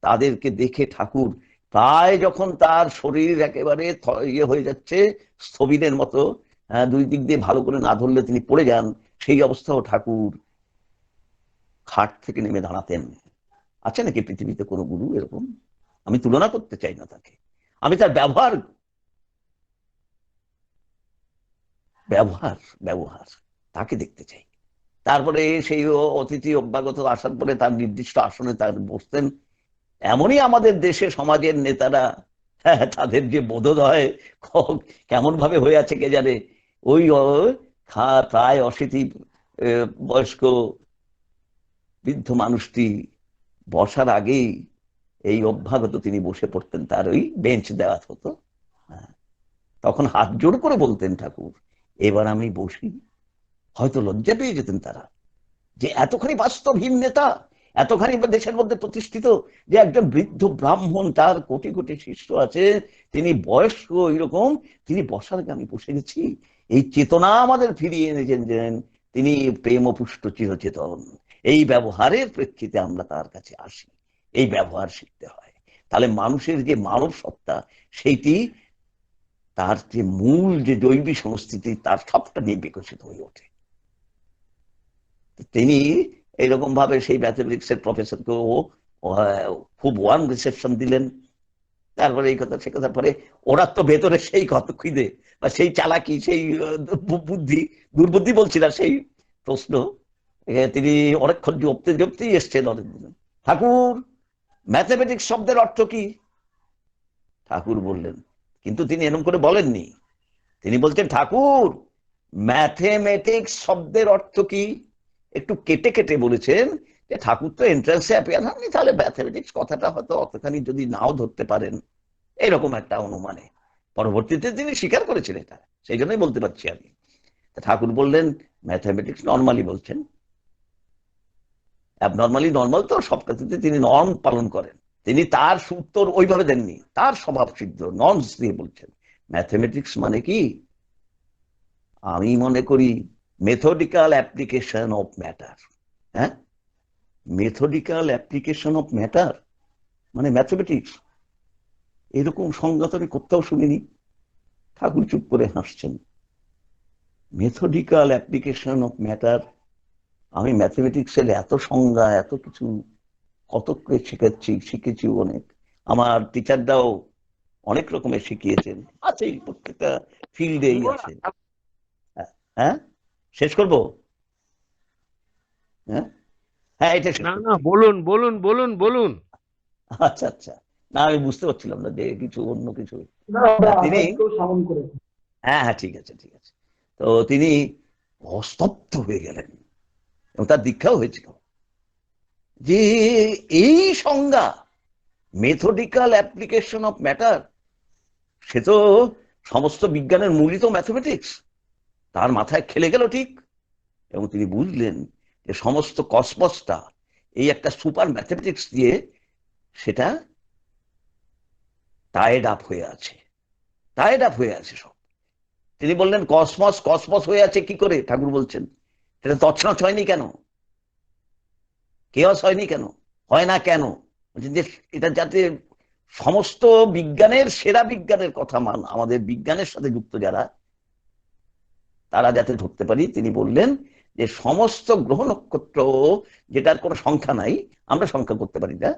তাদেরকে দেখে ঠাকুর প্রায় যখন তার শরীর একেবারে ইয়ে হয়ে যাচ্ছে স্থবিরের মতো, দুই দিক দিয়ে ভালো করে না ধরলে তিনি পড়ে যান, সেই অবস্থাও ঠাকুর খাট থেকে নেমে দাঁড়াতেন। আছে নাকি পৃথিবীতে কোনো গুরু এরকম? আমি তুলনা করতে চাই না তাকে, আমি তার ব্যবহার ব্যবহার ব্যবহার তাকে দেখতে চাই। তারপরে সেই অতিথি অভ্যাগত আসার পরে তার নির্দিষ্ট আসনে তার বসতেন। এমনই আমাদের দেশে সমাজের নেতারা, তাদের যে বোধোদয় কেমন ভাবে হয়ে আছে কে জানে, ওই প্রায় অশীতি বয়স্ক বৃদ্ধ মানুষটি বসার আগেই এই অভ্যাগত তিনি বসে পড়তেন, তার ওই বেঞ্চ দেওয়া হতো, তখন হাত জোড় করে বলতেন ঠাকুর এবার আমি বসি। হয়তো লজ্জা পেয়ে যেতেন তারা, যে এতখানি বাস্তবহীন নেতা, এতখানি দেশের মধ্যে প্রতিষ্ঠিত, যে একজন বৃদ্ধ ব্রাহ্মণ, তার কোটি কোটি শিষ্য আছে, তিনি বয়স্ক এরকম, তিনি বসার আগে আমি বসে গেছি। এই চেতনা আমাদের ফিরিয়ে এনেছেন, তিনি প্রেমপুষ্ট চিরচেতন। এই ব্যবহারের প্রেক্ষিতে আমরা তার কাছে আসি, এই ব্যবহার শিখতে হয়। তাহলে মানুষের যে মানব সত্তা, সেইটি তার যে মূল যে জৈবিক সংস্কৃতি, তার সবটা নিয়ে বিকশিত হয়ে ওঠে। তিনি এইরকম ভাবে সেই ম্যাথমেটিক্স এর প্রফেসরকে খুব ওয়ার্ম রিসেপশন দিলেন। তারপরে এই কথা সে কথার পরে ওরা তো ভেতরে সেই কত খিদে বা সেই চালাকি, সেই বুদ্ধি, দুর্বুদ্ধি বলছি না, সেই প্রশ্ন তিনি অনেকক্ষণ জপতে জপতেই এসছেন অনেকদিন। ঠাকুর ম্যাথমেটিক্স শব্দের অর্থ কি? ঠাকুর বললেন, কিন্তু তিনি এরকম করে বলেননি, তিনি বলছেন ঠাকুর ম্যাথমেটিক্স শব্দের অর্থ কি, একটু কেটে কেটে বলেছেন যে ঠাকুর তো এন্ট্রান্সে অ্যাপিয়ার হননি, তাহলে ম্যাথমেটিক্স কথাটা হয়তো অতখানি যদি নাও ধরতে পারেন, এরকম একটা অনুমানে। পরবর্তীতে তিনি স্বীকার করেছেন এটা, সেই জন্যই বলতে পারছি আমি। ঠাকুর বললেন ম্যাথমেটিক্স নর্মালি বলছেন, অ্যাবনর্মালি নর্মাল তো সব কিছুতে তিনি নর্ম পালন করেন, তিনি তার উত্তর ওইভাবে দেননি, তার স্বভাব সিদ্ধ নর্মস দিয়ে বলছেন। ম্যাথমেটিক্স মানে কি, আমি মনে করি মেথডিক্যাল অ্যাপ্লিকেশন অফ ম্যাটার। হ্যাঁ, মেথডিক্যাল অ্যাপ্লিকেশন অফ ম্যাটার মানে ম্যাথমেটিক্স, এরকম সংজ্ঞা তো আমি কোথাও শুনিনি। ঠাকুর চুপ করে হাসছেন। মেথডিক্যাল অ্যাপ্লিকেশন অফ ম্যাটার, আমি ম্যাথমেটিক্সের এত সংজ্ঞা এত কিছু কত করে শিখেছি অনেক, আমার টিচাররাও অনেক রকমের শিখিয়েছেন, আছে প্রত্যেকটা ফিল্ডেই আছে। হ্যাঁ, শেষ করবো? হ্যাঁ হ্যাঁ, এটা শেষ না করবো। না, বলুন বলুন বলুন বলুন। আচ্ছা আচ্ছা, না আমি বুঝতে পারছিলাম না যে কিছু অন্য কিছু। তিনি, হ্যাঁ হ্যাঁ ঠিক আছে ঠিক আছে, তো তিনি অস্তব্ধ হয়ে গেলেন এবং তার দীক্ষাও হয়েছিল যে এই সংজ্ঞা মেথডিক্যাল অ্যাপ্লিকেশন অফ ম্যাটার, সে তো সমস্ত বিজ্ঞানের মূলই তো ম্যাথমেটিক্স। তার মাথায় খেলে গেল ঠিক, এবং তিনি বুঝলেন যে সমস্ত কসমসটা এই একটা সুপার ম্যাথমেটিক্স দিয়ে সেটা টায়ার্ড আপ হয়ে আছে, টায়ার্ড আপ হয়ে আছে সব। তিনি বললেন কসমস কসমস হয়ে আছে কি করে? ঠাকুর বলছেন এটা তছনছ হয়নি কেন, কেওস হয়নি কেন, হয় না কেন? বলছেন যে এটা যাতে সমস্ত বিজ্ঞানের সেরা বিজ্ঞানের কথা আমাদের বিজ্ঞানের সাথে যুক্ত যারা, তারা যাতে ধরতে পারি। তিনি বললেন যে সমস্ত গ্রহ নক্ষত্র, যেটার কোনো সংখ্যা নাই, আমরা সংখ্যা করতে পারি না,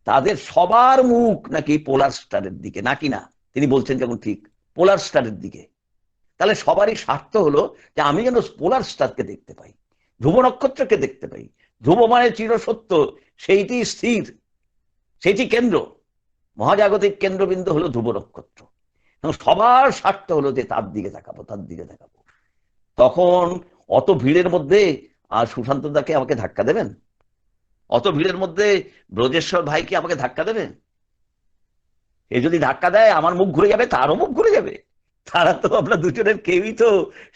তাদের সবার মুখ নাকি পোলার স্টারের দিকে, নাকি না, তিনি বলছেন যেমন ঠিক পোলার স্টারের দিকে। তাহলে সবারই স্বার্থ হলো যে আমি যেন পোলার স্টারকে দেখতে পাই, ধ্রুব নক্ষত্রকে দেখতে পাই। ধ্রুব মানে চিরসত্য, সেইটি স্থির, সেইটি কেন্দ্র, মহাজাগতিক কেন্দ্রবিন্দু হলো ধ্রুব নক্ষত্র। সবার স্বার্থ হলো যে তার দিকে তাকাবো, তার দিকে তাকাবো। তখন অত ভিড়ের মধ্যে আর সুশান্ত দাকে আমাকে ধাক্কা দেবেন? অত ভিড়ের মধ্যে ব্রজেশ্বর ভাই কি আমাকে ধাক্কা দেবেন? এ যদি ধাক্কা দেয় আমার মুখ ঘুরে যাবে, তারও মুখ ঘুরে যাবে। তারা তো আমরা দুজনের কেউই তো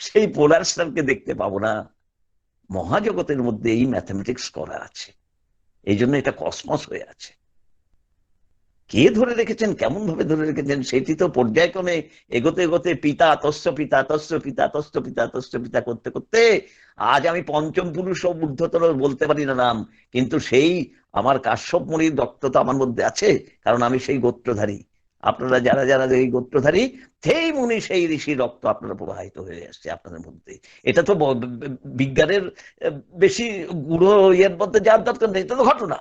সেই পোলার স্টারকে দেখতে পাবো না। মহাজগতের মধ্যে এই ম্যাথমেটিক্স করা আছে, এই জন্য এটা কসমস হয়ে আছে। কে ধরে রেখেছেন, কেমন ভাবে ধরে রেখেছেন, সেটি তো পর্যায়ক্রমে এগোতে এগোতে পিতা তস্য পিতা তস্য পিতা তস্য পিতা তস্য পিতা করতে করতে আজ আমি পঞ্চম পুরুষ ও ঊর্ধ্বতর বলতে পারি না নাম, কিন্তু সেই আমার কাশ্যপ মুনির রক্ত তো আমার মধ্যে আছে, কারণ আমি সেই গোত্রধারী। আপনারা যারা যারা এই গোত্রধারী, সেই মুনি সেই ঋষির রক্ত আপনারা প্রবাহিত হয়ে আসছে আপনাদের মধ্যে। এটা তো বিজ্ঞানের বেশি গুড়ো ইয়ের মধ্যে যার দরকার নেই, এটা তো ঘটনা।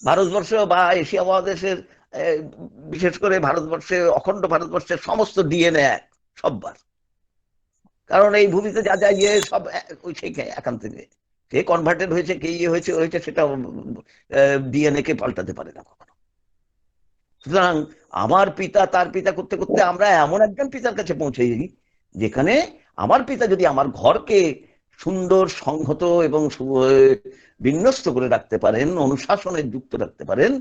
ভারতবর্ষ বা এশিয়া মহাদেশের, বিশেষ করে ভারতবর্ষে, অখণ্ড ভারতবর্ষের সমস্ত ডিএনএ এক সববার। কারণ এই ভূমিতে যা যা ইয়ে সব ওই সেই একান থেকে কে কনভার্টেড হয়েছে, কে ইয়ে হয়েছে হয়েছে, সেটা ডিএনএ কে পাল্টাতে পারে না কখনো। সুতরাং আমার পিতা তার পিতা করতে করতে আমরা এমন একজন পিতার কাছে পৌঁছে যাই যেখানে আমার পিতা যদি আমার ঘরকে সুন্দর সংহত এবং বিন্যস্ত করে রাখতে পারেন, অনুশাসনের যুক্ত রাখতে পারেন,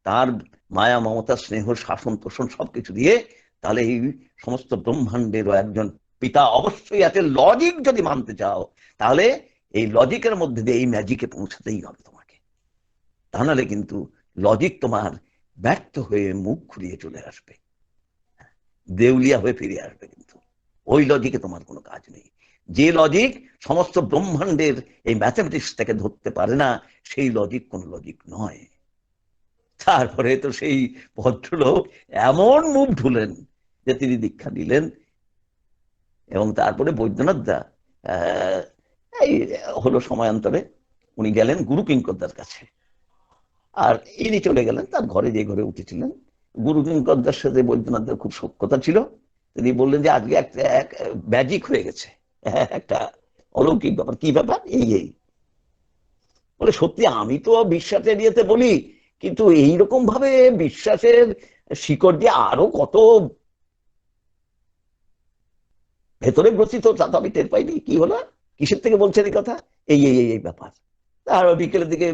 তার মায়া মমতা স্নেহ শাসন পোষণ সবকিছু দিয়ে, তাহলে এই সমস্ত ব্রহ্মাণ্ডেরও একজন পিতা অবশ্যই আছে। লজিক যদি মানতে চাও, তাহলে এই লজিকের মধ্যে দিয়ে এই ম্যাজিকে পৌঁছাতেই হবে তোমাকে। তা নাহলে কিন্তু লজিক তোমার ব্যর্থ হয়ে মুখ ঘুরিয়ে চলে আসবে, দেউলিয়া হয়ে ফিরে আসবে। কিন্তু ওই লজিকে তোমার কোনো কাজ নেই। যে লজিক সমস্ত ব্রহ্মাণ্ডের এই ম্যাথমেটিক্সটাকে ধরতে পারে না, সেই লজিক কোন লজিক নয়। তারপরে তো সেই ভদ্রলোক এমন মুখ ধুলেন যে তিনি দীক্ষা নিলেন। এবং তারপরে বৈদ্যনাথ দা এই হলো সময়ান্তরে উনি গেলেন গুরু কিঙ্করদার কাছে, আর ইনি চলে গেলেন তার ঘরে, যে ঘরে উঠেছিলেন। গুরু কিঙ্করদার সাথে বৈদ্যনাথদের খুব সখ্যতা ছিল। তিনি বললেন যে আজকে একটা ম্যাজিক হয়ে গেছে, একটা অলৌকিক ব্যাপার। কি ব্যাপার? এই এই বলে, সত্যি আমি তো বিশ্বাসের ইয়েতে বলি, কিন্তু এইরকম ভাবে বিশ্বাসের শিকড় দিয়ে আরো কত ভেতরে গ্রথিত, তা তো আমি টের পাইনি। কি হলো, কিসের থেকে বলছেন এই কথা? এই এই এই ব্যাপার। আর বিকেলের দিকে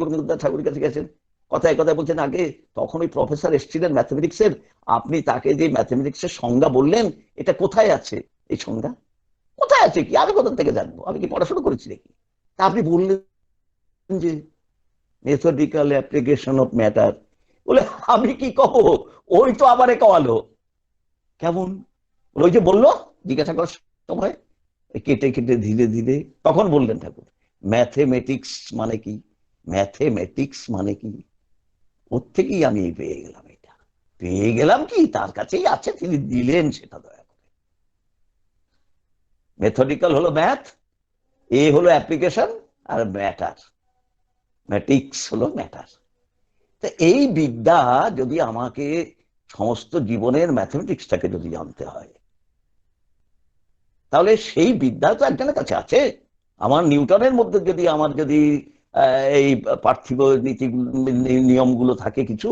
ঠাকুরের কাছে গেছেন, কথায় কথায় বলছেন, আগে তখন ওই প্রফেসর এসেছিলেন ম্যাথমেটিক্সের, আপনি তাকে যে ম্যাথমেটিক্সের সংজ্ঞা বললেন, এটা কোথায় আছে? এই সংজ্ঞা কোথায় আছে? কি আমি কোথা থেকে জানবো? আমি কি পড়াশোনা করেছি নাকি? তা আপনি বললেন যে মেথডিক্যাল অ্যাপ্লিকেশন অফ ম্যাটার। বলে আমি কি কব, ওই তো আবার কওয়ালো। কেমন? ওই যে বললো জিজ্ঞাসা করার সময় কেটে কেটে ধীরে ধীরে তখন বললেন ঠাকুর, ম্যাথমেটিক্স মানে কি, ম্যাথমেটিক্স মানে কি। ওর থেকেই আমি পেয়ে গেলাম, এটা পেয়ে গেলাম কি তার কাছেই আছে, তিনি দিলেন সেটা দয়া করে। মেথডিক্যাল হলো ম্যাথ, এ হলো অ্যাপ্লিকেশন, আর ম্যাটার, ম্যাটিক্স হলো ম্যাটার। তা এই বিদ্যা যদি আমাকে সমস্ত জীবনের ম্যাথমেটিক্সটাকে যদি জানতে হয়, তাহলে সেই বিদ্যা তো একজনের কাছে আছে। আমার নিউটনের মধ্যে যদি আমার যদি এই পার্থিব নীতি নিয়মগুলো থাকে কিছু,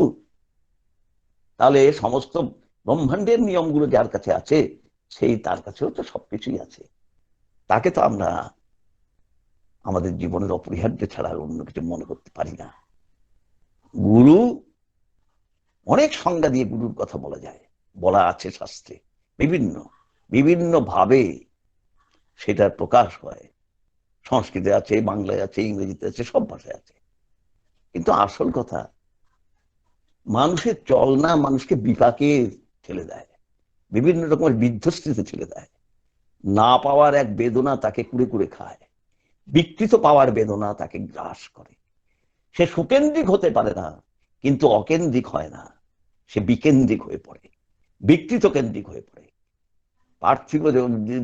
তাহলে সমস্ত ব্রহ্মাণ্ডের নিয়মগুলো যার কাছে আছে, সেই তার কাছেও তো সবকিছুই আছে। তাকে তো আমরা আমাদের জীবনের অপরিহার্য ছাড়া অন্য কিছু মনে করতে পারি না। গুরু, অনেক সংজ্ঞা দিয়ে গুরুর কথা বলা যায়, বলা আছে শাস্ত্রে, বিভিন্ন বিভিন্ন ভাবে সেটার প্রকাশ হয়। সংস্কৃতে আছে, বাংলায় আছে, ইংরেজিতে আছে, সব ভাষায় আছে। কিন্তু আসল কথা, মানুষের চল না মানুষকে বিপাকে ঠেলে দেয়, বিভিন্ন রকমের বিধ্বস্তিতে ঠেলে দেয়। না পাওয়ার এক বেদনা তাকে কুড়ে কুড়ে খায়, বিকৃত পাওয়ার বেদনা তাকে গ্রাস করে। সে সুকেন্দ্রিক হতে পারে না, কিন্তু অকেন্দ্রিক হয় না, সে বিকেন্দ্রিক হয়ে পড়ে, বিকৃত কেন্দ্রিক হয়ে পড়ে। পার্থিব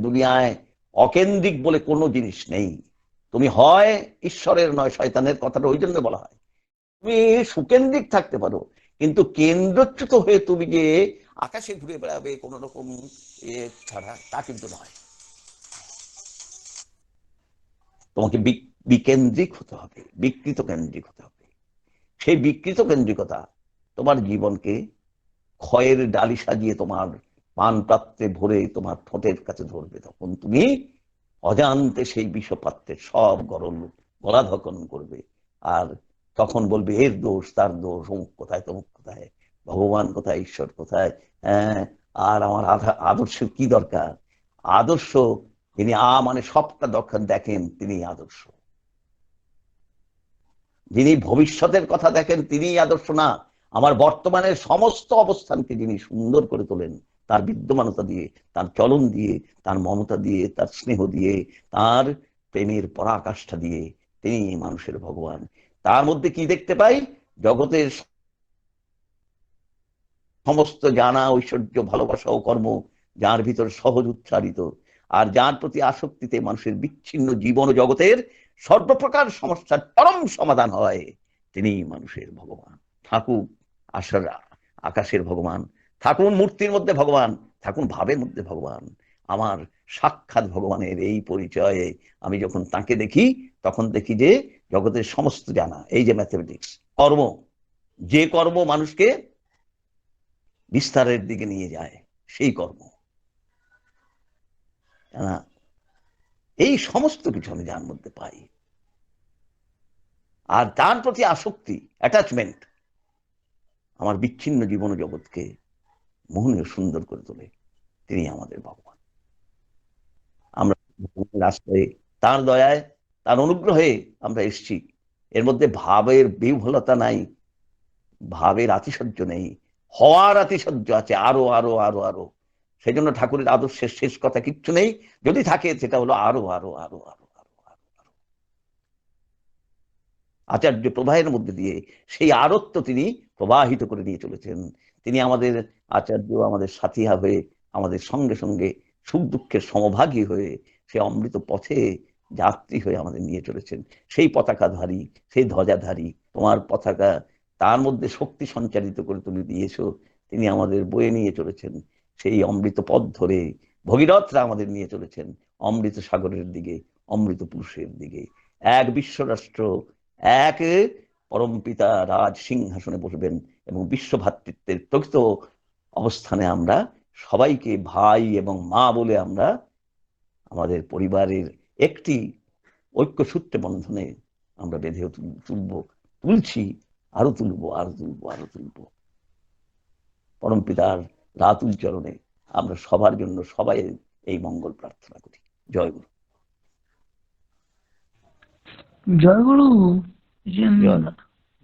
দুনিয়ায় অকেন্দ্রিক বলে কোনো জিনিস নেই। তুমি হয় ঈশ্বরের নয় শয়তানের, কথাটা ওই জন্য বলা হয়। তুমি সুকেন্দ্রিক থাকতে পারো, কিন্তু কেন্দ্রচ্যুত হয়ে তুমি যে আকাশে ঘুরে বেড়াবে কোন রকম ছাড়া, তা কিন্তু নয়। তোমাকে বিকেন্দ্রিক হতে হবে, বিকৃত কেন্দ্রিক হতে হবে। সেই বিকৃত কেন্দ্রিকতা তোমার জীবনকে ক্ষয়ের ডালি সাজিয়ে তোমার পান পাত্রে ভরে তোমার ঠোঁটের কাছে ধরবে। তখন তুমি অজান্তে সেই বিষপাত্রের সব গলা ধকন করবে, আর তখন বলবে এর দোষ তার দোষ, অমুক কোথায় তমুক কোথায়, ভগবান কোথায়, ঈশ্বর কোথায়। আর আমার আদর্শের কি দরকার? আদর্শ যিনি মানে সবটা দরকার দেখেন, তিনি আদর্শ। যিনি ভবিষ্যতের কথা দেখেন তিনি আদর্শ না, আমার বর্তমানের সমস্ত অবস্থানকে যিনি সুন্দর করে তোলেন তার বিদ্যমানতা দিয়ে, তার চলন দিয়ে, তার মমতা দিয়ে, তার স্নেহ দিয়ে, তার প্রেমের পরাকাষ্ঠা দিয়ে, তিনি মানুষের ভগবান। তার মধ্যে কি দেখতে পাই? জগতের সমস্ত জানা, ঐশ্বর্য, ভালোবাসা ও কর্ম যার ভিতর সহজ উচ্চারিত, আর যার প্রতি আসক্তিতে মানুষের বিচ্ছিন্ন জীবন জগতের সর্বপ্রকার সমস্যার চরম সমাধান হয়, তিনি মানুষের ভগবান। থাকুক আশার আকাশের ভগবান, থাকুন মূর্তির মধ্যে ভগবান, থাকুন ভাবের মধ্যে ভগবান। আমার সাক্ষাৎ ভগবানের এই পরিচয়ে আমি যখন তাকে দেখি, তখন দেখি যে জগতের সমস্ত জানা, এই যে ম্যাথমেটিক্স কর্ম, যে কর্ম মানুষকে বিস্তারের দিকে নিয়ে যায়, সেই কর্ম, এই সমস্ত কিছু আমি যার মধ্যে পাই। আর তার প্রতি আসক্তি, অ্যাটাচমেন্ট আমার বিচ্ছিন্ন জীবন জগৎকে মোহনীয় সুন্দর করে তোলে। তিনি আমাদের ভগবান। আমরা রাস্তায় তার দয়ায়, তার অনুগ্রহে আমরা এসছি। এর মধ্যে ভাবের বিহ্বলতা নাই, ভাবের আতিশয্য নেই, হওয়ার আতিশয্য আছে, আরো আরো আরো আরো। সেই জন্য ঠাকুরের আদর্শের শেষ কথা কিচ্ছু নেই, যদি থাকে সেটা হলো আরো আরো আরো আরো আরো আরো আরো। আচার্য প্রবাহের মধ্যে দিয়ে সেই আরত্ব তিনি প্রবাহিত করে নিয়ে চলেছেন। তিনি আমাদের আচার্য, আমাদের সাথী হয়ে, আমাদের সঙ্গে সঙ্গে সুখ দুঃখের সমভাগী হয়ে, সে অমৃত পথে যাত্রী হয়ে আমাদের নিয়ে চলেছেন। সেই পতাকাধারী, সেই ধ্বজাধারী তোমার পতাকা, তার মধ্যে শক্তি সঞ্চারিত করে তুমি দিয়েছো, তিনি আমাদের বয়ে নিয়ে চলেছেন সেই অমৃত পথ ধরে। ভগীরথরা আমাদের নিয়ে চলেছেন অমৃত সাগরের দিকে, অমৃত পুরুষের দিকে। এক বিশ্ব রাষ্ট্র, এক পরম পিতা রাজ সিংহাসনে বসবেন, এবং বিশ্ব ভ্রাতৃত্বের প্রকৃত অবস্থানে আমরা সবাইকে ভাই এবং মা বলে আমরা আমাদের পরিবারের একটি ঐক্যসূত্রে বন্ধনে আমরা বেঁধে তুলছি, আরো তুলবো, আরো তুলবো, আরো তুলবো। পরম পিতার রাতুল চরণে আমরা সবার জন্য সবাই এই মঙ্গল প্রার্থনা করি। জয় গুরু। জয় গুরু। জয়।